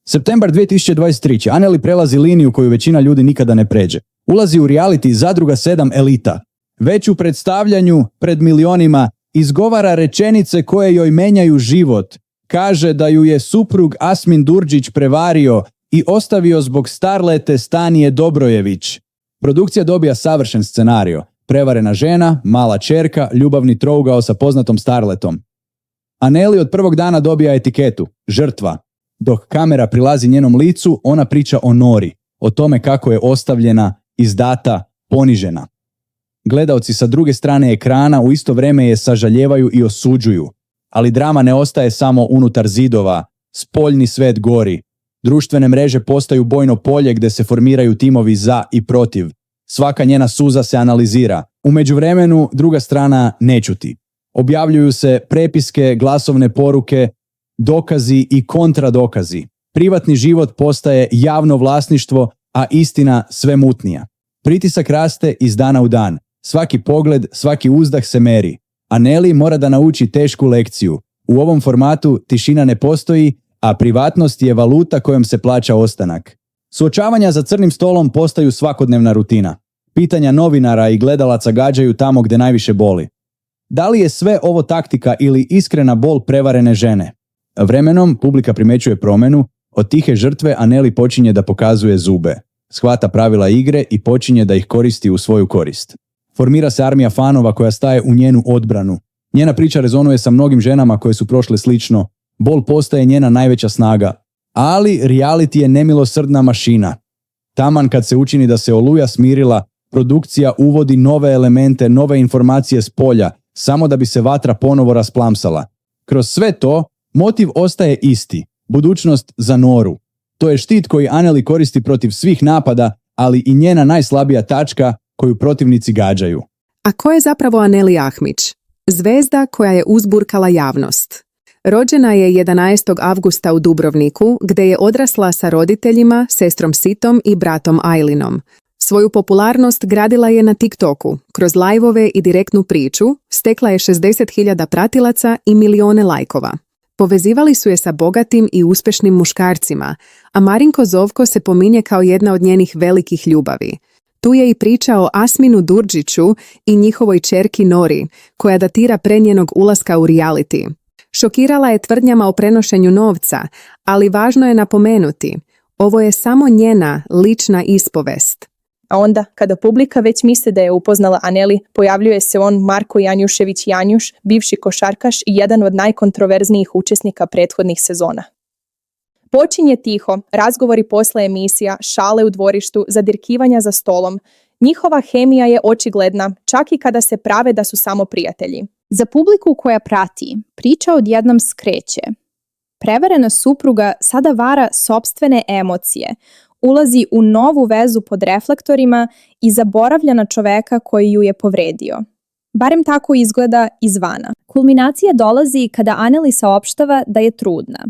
Septembar 2023. Anneli prelazi liniju koju većina ljudi nikada ne pređe. Ulazi u reality Zadruga 7 Elita. Već u predstavljanju pred milionima izgovara rečenice koje joj menjaju život. Kaže da ju je suprug Asmin Durdžić prevario i ostavio zbog starlete Stanije Dobrojević. Produkcija dobija savršen scenario. Prevarena žena, mala ćerka, ljubavni trougao sa poznatom starletom. Anneli od prvog dana dobija etiketu, žrtva. Dok kamera prilazi njenom licu, ona priča o Nori, o tome kako je ostavljena, izdata, ponižena. Gledaoci sa druge strane ekrana u isto vrijeme je sažaljevaju i osuđuju. Ali drama ne ostaje samo unutar zidova, spoljni svet gori. Društvene mreže postaju bojno polje gdje se formiraju timovi za i protiv. Svaka njena suza se analizira. U međuvremenu druga strana ne ćuti. Objavljuju se prepiske, glasovne poruke, dokazi i kontradokazi. Privatni život postaje javno vlasništvo, a istina sve mutnija. Pritisak raste iz dana u dan. Svaki pogled, svaki uzdah se meri. Anneli mora da nauči tešku lekciju. U ovom formatu tišina ne postoji, a privatnost je valuta kojom se plaća ostanak. Suočavanja za crnim stolom postaju svakodnevna rutina. Pitanja novinara i gledalaca gađaju tamo gdje najviše boli. Da li je sve ovo taktika ili iskrena bol prevarene žene? Vremenom publika primećuje promjenu, od tihe žrtve Anneli počinje da pokazuje zube. Shvata pravila igre i počinje da ih koristi u svoju korist. Formira se armija fanova koja staje u njenu odbranu. Njena priča rezonuje sa mnogim ženama koje su prošle slično. Bol postaje njena najveća snaga. Ali reality je nemilosrdna mašina. Taman kad se učini da se oluja smirila, produkcija uvodi nove elemente, nove informacije s polja, samo da bi se vatra ponovo rasplamsala. Kroz sve to, motiv ostaje isti. Budućnost za Noru. To je štit koji Anneli koristi protiv svih napada, ali i njena najslabija tačka koju protivnici gađaju. A ko je zapravo Anneli Ahmić? Zvezda koja je uzburkala javnost. Rođena je 11. avgusta u Dubrovniku, gdje je odrasla sa roditeljima, sestrom Sitom i bratom Ajlinom. Svoju popularnost gradila je na TikToku, kroz lajvove i direktnu priču, stekla je 60.000 pratilaca i milijone lajkova. Povezivali su je sa bogatim i uspješnim muškarcima, a Marinko Zovko se pominje kao jedna od njenih velikih ljubavi. Tu je i priča o Asminu Durdžiću i njihovoj ćerki Nori, koja datira pre njenog ulaska u reality. Šokirala je tvrdnjama o prenošenju novca, ali važno je napomenuti, ovo je samo njena lična ispovest. A onda, kada publika već misli da je upoznala Anneli, pojavljuje se on Marko Janjušević Janjuš, bivši košarkaš i jedan od najkontroverznijih učesnika prethodnih sezona. Počinje tiho, razgovori posle emisija, šale u dvorištu, zadirkivanja za stolom. Njihova hemija je očigledna, čak i kada se prave da su samo prijatelji. Za publiku koja prati, priča odjednom skreće. Prevarena supruga sada vara sopstvene emocije, ulazi u novu vezu pod reflektorima i zaboravlja na čoveka koji ju je povredio. Barem tako izgleda izvana. Kulminacija dolazi kada Anneli saopštava da je trudna.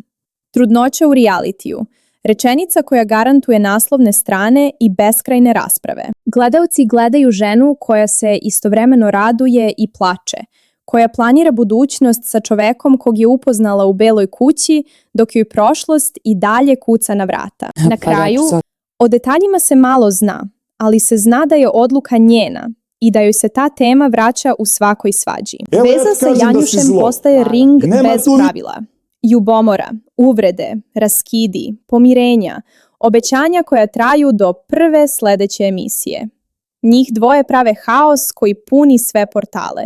Trudnoća u realitiju. Rečenica koja garantuje naslovne strane i beskrajne rasprave. Gledaoci gledaju ženu koja se istovremeno raduje i plače, koja planira budućnost sa čovekom kog je upoznala u Beloj kući, dok joj prošlost i dalje kuca na vrata. Na kraju, o detaljima se malo zna, ali se zna da je odluka njena i da joj se ta tema vraća u svakoj svađi. Veza sa Janjušem postaje ring bez pravila. Ljubomora, uvrede, raskidi, pomirenja, obećanja koja traju do prve sljedeće emisije. Njih dvoje prave haos koji puni sve portale.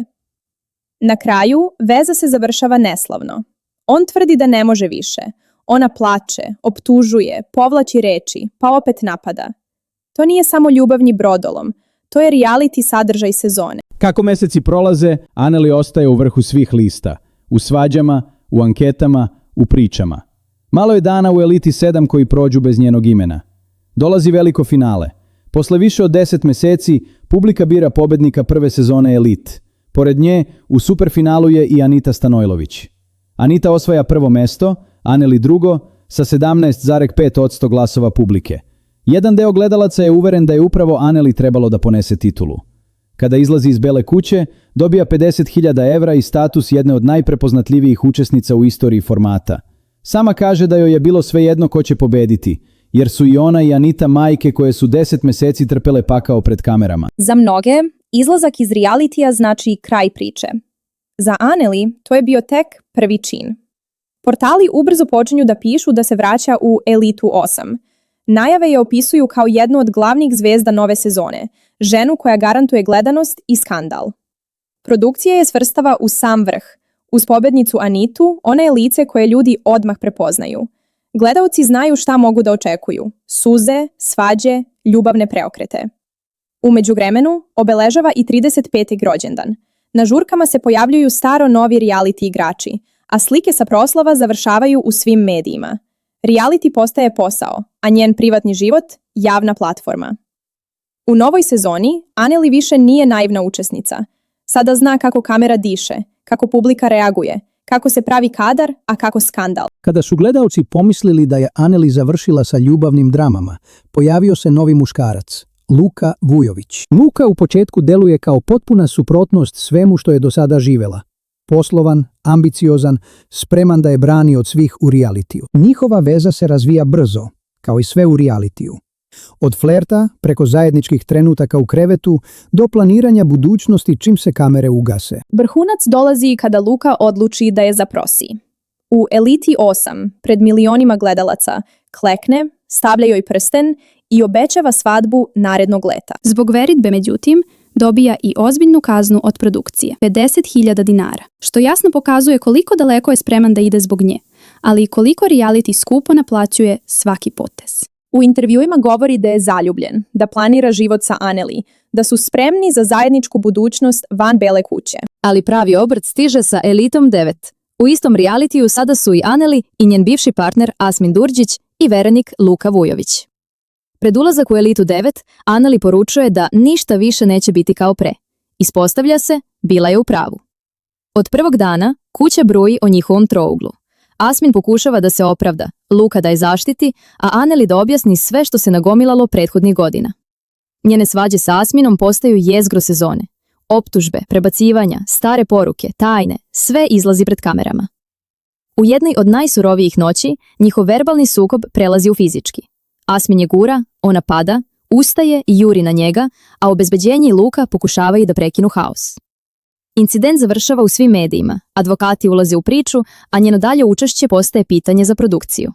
Na kraju, veza se završava neslavno. On tvrdi da ne može više. Ona plače, optužuje, povlači reči, pa opet napada. To nije samo ljubavni brodolom, to je reality sadržaj sezone. Kako meseci prolaze, Anneli ostaje u vrhu svih lista. U svađama, u anketama, u pričama. Malo je dana u Eliti 7 koji prođu bez njenog imena. Dolazi veliko finale. Posle više od 10 meseci, publika bira pobednika prve sezone Elite. Pored nje, u superfinalu je i Anita Stanojlović. Anita osvaja prvo mesto, Anneli drugo, sa 17,5% glasova publike. Jedan deo gledalaca je uveren da je upravo Anneli trebalo da ponese titulu. Kada izlazi iz Bele kuće, dobija 50.000 evra i status jedne od najprepoznatljivijih učesnica u istoriji formata. Sama kaže da joj je bilo svejedno ko će pobediti, jer su i ona i Anita majke koje su 10 mjeseci trpele pakao pred kamerama. Za mnoge, izlazak iz realitija znači kraj priče. Za Anneli to je bio tek prvi čin. Portali ubrzo počinju da pišu da se vraća u Elitu 8. Najave je opisuju kao jednu od glavnih zvezda nove sezone, ženu koja garantuje gledanost i skandal. Produkcija je svrstava u sam vrh. Uz pobednicu Anitu, ona je lice koje ljudi odmah prepoznaju. Gledaoci znaju šta mogu da očekuju. Suze, svađe, ljubavne preokrete. U međuvremenu obeležava i 35. rođendan. Na žurkama se pojavljuju staro novi reality igrači, a slike sa proslava završavaju u svim medijima. Reality postaje posao, a njen privatni život javna platforma. U novoj sezoni Anneli više nije naivna učesnica. Sada zna kako kamera diše, kako publika reaguje, kako se pravi kadar, a kako skandal. Kada su gledaoci pomislili da je Anneli završila sa ljubavnim dramama, pojavio se novi muškarac, Luka Vujović. Luka u početku deluje kao potpuna suprotnost svemu što je do sada živela. Poslovan, ambiciozan, spreman da je brani od svih u realitiju. Njihova veza se razvija brzo, kao i sve u realitiju. Od flerta, preko zajedničkih trenutaka u krevetu, do planiranja budućnosti čim se kamere ugase. Vrhunac dolazi kada Luka odluči da je zaprosi. U Eliti 8, pred milionima gledalaca, klekne, stavlja joj prsten i obećava svadbu narednog leta. Zbog veritbe, međutim, dobija i ozbiljnu kaznu od produkcije, 50.000 dinara, što jasno pokazuje koliko daleko je spreman da ide zbog nje, ali i koliko reality skupo naplaćuje svaki potez. U intervjuima govori da je zaljubljen, da planira život sa Anneli, da su spremni za zajedničku budućnost van Bele kuće. Ali pravi obrt stiže sa Elitom 9. U istom realitiju sada su i Anneli i njen bivši partner Asmin Durđić i verenik Luka Vujović. Pred ulazak u Elitu 9, Anneli poručuje da ništa više neće biti kao pre. Ispostavlja se, bila je u pravu. Od prvog dana kuća bruji o njihovom trouglu. Asmin pokušava da se opravda, Luka da je zaštiti, a Anneli da objasni sve što se nagomilalo prethodnih godina. Njene svađe sa Asminom postaju jezgro sezone. Optužbe, prebacivanja, stare poruke, tajne, sve izlazi pred kamerama. U jednoj od najsurovijih noći, njihov verbalni sukob prelazi u fizički. Asmin je gura, ona pada, ustaje i juri na njega, a obezbeđenje i Luka pokušavaju da prekinu haos. Incident završava u svim medijima, advokati ulaze u priču, a njeno dalje učešće postaje pitanje za produkciju.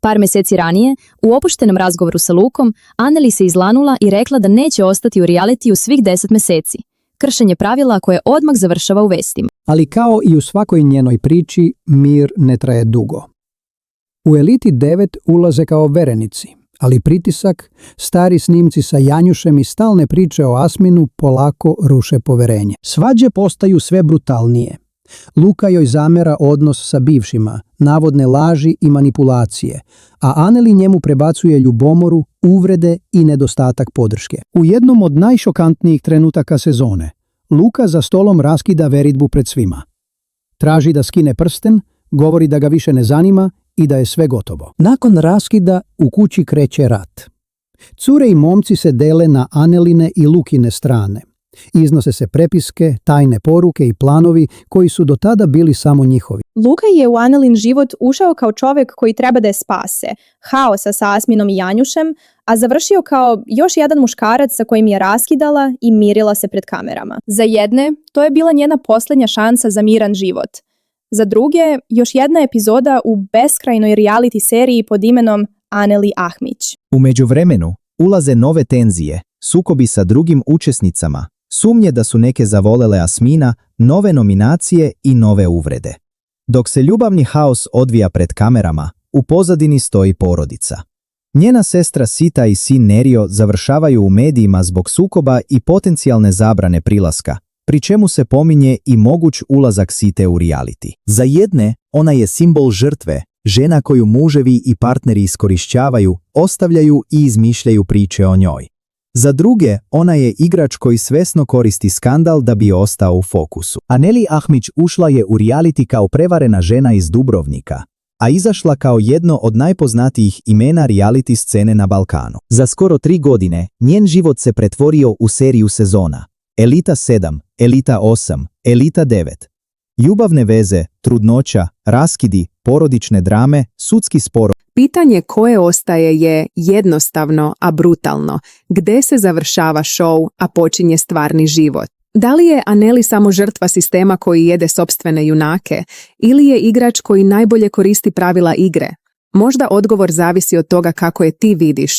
Par mjeseci ranije, u opuštenom razgovoru sa Lukom, Anneli se izlanula i rekla da neće ostati u realitiju svih 10 mjeseci. Kršenje pravila koje odmah završava u vestima. Ali kao i u svakoj njenoj priči, mir ne traje dugo. U Eliti 9 ulaze kao verenici, ali pritisak, stari snimci sa Janjušem i stalne priče o Asminu polako ruše poverenje. Svađe postaju sve brutalnije. Luka joj zamera odnos sa bivšima, navodne laži i manipulacije, a Anneli njemu prebacuje ljubomoru, uvrede i nedostatak podrške. U jednom od najšokantnijih trenutaka sezone, Luka za stolom raskida veritbu pred svima. Traži da skine prsten, govori da ga više ne zanima i da je sve gotovo. Nakon raskida u kući kreće rat. Cure i momci se dele na Anneline i Lukine strane. Iznose se prepiske, tajne poruke i planovi koji su do tada bili samo njihovi. Luka je u Annelin život ušao kao čovjek koji treba da je spase, haosa sa Asminom i Janjušem, a završio kao još jedan muškarac sa kojim je raskidala i mirila se pred kamerama. Za jedne, to je bila njena posljednja šansa za miran život. Za druge, još jedna epizoda u beskrajnoj reality seriji pod imenom Anneli Ahmić. U međuvremenu ulaze nove tenzije, sukobi sa drugim učesnicama, sumnje da su neke zavolele Asmina, nove nominacije i nove uvrede. Dok se ljubavni haos odvija pred kamerama, u pozadini stoji porodica. Njena sestra Sita i sin Nerio završavaju u medijima zbog sukoba i potencijalne zabrane prilaska, pri čemu se pominje i moguć ulazak Site u reality. Za jedne, ona je simbol žrtve, žena koju muževi i partneri iskorišćavaju, ostavljaju i izmišljaju priče o njoj. Za druge, ona je igrač koji svesno koristi skandal da bi ostao u fokusu. Anneli Ahmić ušla je u reality kao prevarena žena iz Dubrovnika, a izašla kao jedno od najpoznatijih imena reality scene na Balkanu. Za skoro 3 godine, njen život se pretvorio u seriju sezona. Elita 7, Elita 8, Elita 9. Ljubavne veze, trudnoća, raskidi, porodične drame, sudski sporovi. Pitanje koje ostaje je jednostavno, a brutalno. Gde se završava show, a počinje stvarni život? Da li je Anneli samo žrtva sistema koji jede sopstvene junake, ili je igrač koji najbolje koristi pravila igre? Možda odgovor zavisi od toga kako je ti vidiš,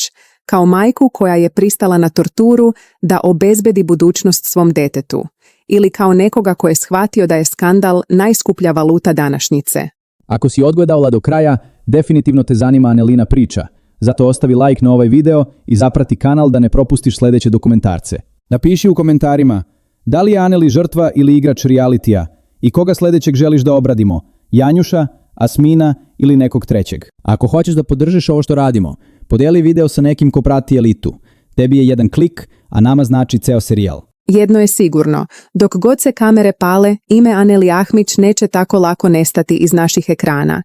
kao majku koja je pristala na torturu da obezbedi budućnost svom detetu, ili kao nekoga ko je shvatio da je skandal najskuplja valuta današnjice. Ako si odgledala do kraja, definitivno te zanima Annelina priča. Zato ostavi like na ovaj video i zaprati kanal da ne propustiš sljedeće dokumentarce. Napiši u komentarima da li je Anneli žrtva ili igrač realitija i koga sljedećeg želiš da obradimo, Janjuša, Asmina ili nekog trećeg. Ako hoćeš da podržiš ovo što radimo, podijeli video sa nekim ko prati Elitu. Tebi je jedan klik, a nama znači ceo serijal. Jedno je sigurno, dok god se kamere pale, ime Anneli Ahmić neće tako lako nestati iz naših ekrana.